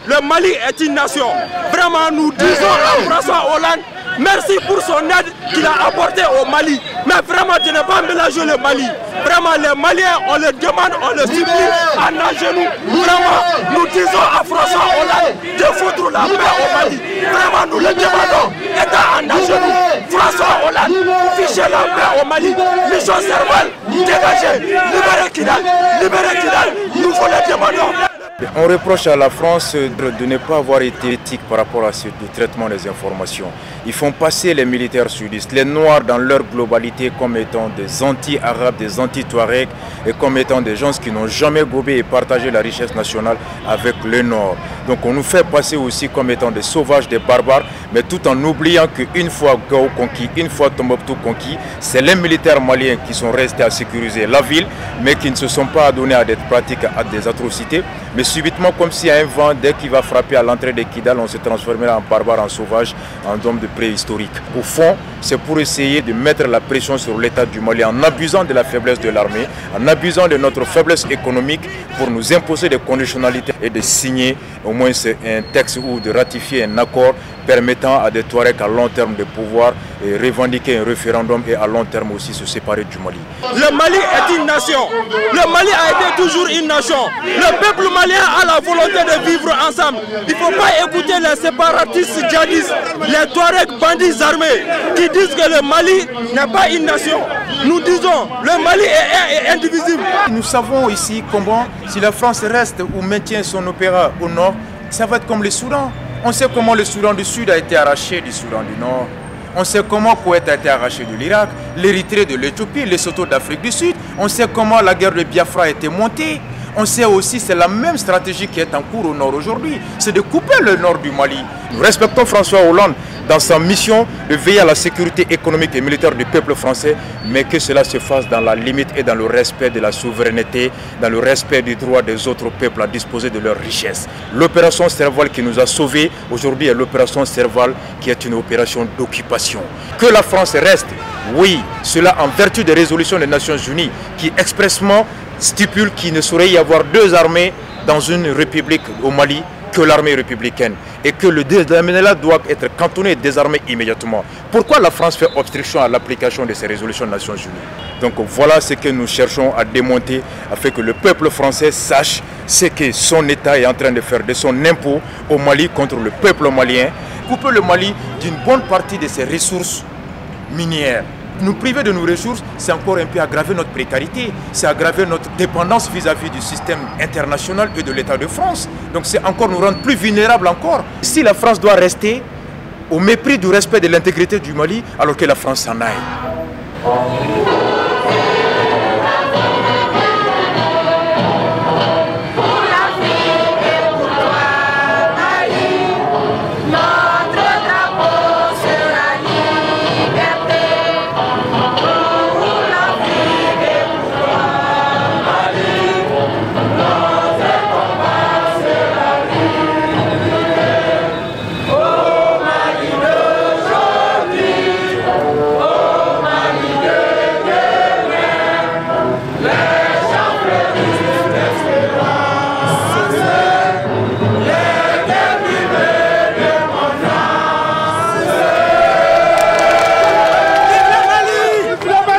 le Mali est une nation. Vraiment, nous disons à François Hollande, merci pour son aide qu'il a apportée au Mali. Mais vraiment, de ne pas mélanger le Mali. Vraiment, les Maliens, on le demande, on le supplie, en à genoux. Vraiment, nous disons à François Hollande de foutre la paix au Mali. Vraiment, nous le demandons, étant en à genoux. François Hollande, fichez la paix au Mali. Mission Serval, dégagez, libérez Kidal, nous vous le demandons. On reproche à la France de ne pas avoir été éthique par rapport à ce traitement des informations. Ils font passer les militaires sudistes, les Noirs dans leur globalité comme étant des anti-arabes, des anti-touaregs et comme étant des gens qui n'ont jamais gobé et partagé la richesse nationale avec le Nord. Donc on nous fait passer aussi comme étant des sauvages, des barbares, mais tout en oubliant qu'une fois Gao conquis, une fois Tombouctou conquis, c'est les militaires maliens qui sont restés à sécuriser la ville, mais qui ne se sont pas adonnés à des pratiques, à des atrocités. Mais subitement, comme s'il y a un vent, dès qu'il va frapper à l'entrée de Kidal, on se transformera en barbare, en sauvage, en homme de préhistorique. Au fond, c'est pour essayer de mettre la pression sur l'État du Mali en abusant de la faiblesse de l'armée, en abusant de notre faiblesse économique pour nous imposer des conditionnalités et de signer au moins un texte ou de ratifier un accord permettant à des Touaregs à long terme de pouvoir revendiquer un référendum et à long terme aussi se séparer du Mali. Le Mali est une nation. Le Mali a été toujours une nation. Le peuple malien a la volonté de vivre ensemble. Il ne faut pas écouter les séparatistes djihadistes, les Touaregs bandits armés qui disent que le Mali n'est pas une nation. Nous disons, le Mali est indivisible. Nous savons ici comment, si la France reste ou maintient son opéra au nord, ça va être comme le Soudan. On sait comment le Soudan du Sud a été arraché du Soudan du Nord. On sait comment Koweït a été arraché de l'Irak, l'Érythrée de l'Éthiopie, Lesotho d'Afrique du Sud. On sait comment la guerre de Biafra a été montée. On sait aussi que c'est la même stratégie qui est en cours au nord aujourd'hui. C'est de couper le nord du Mali. Nous respectons François Hollande dans sa mission de veiller à la sécurité économique et militaire du peuple français, mais que cela se fasse dans la limite et dans le respect de la souveraineté, dans le respect du droit des autres peuples à disposer de leurs richesses. L'opération Serval qui nous a sauvés aujourd'hui est l'opération Serval qui est une opération d'occupation. Que la France reste, oui, cela en vertu des résolutions des Nations Unies qui expressément stipule qu'il ne saurait y avoir deux armées dans une république au Mali que l'armée républicaine et que le désarmement doit être cantonné et désarmé immédiatement. Pourquoi la France fait obstruction à l'application de ces résolutions des Nations Unies? Donc voilà ce que nous cherchons à démonter afin que le peuple français sache ce que son État est en train de faire de son impôt au Mali contre le peuple malien. Couper le Mali d'une bonne partie de ses ressources minières. Nous priver de nos ressources, c'est encore un peu aggraver notre précarité, c'est aggraver notre dépendance vis-à-vis du système international et de l'État de France. Donc c'est encore nous rendre plus vulnérables encore. Si la France doit rester au mépris du respect de l'intégrité du Mali, alors que la France s'en aille.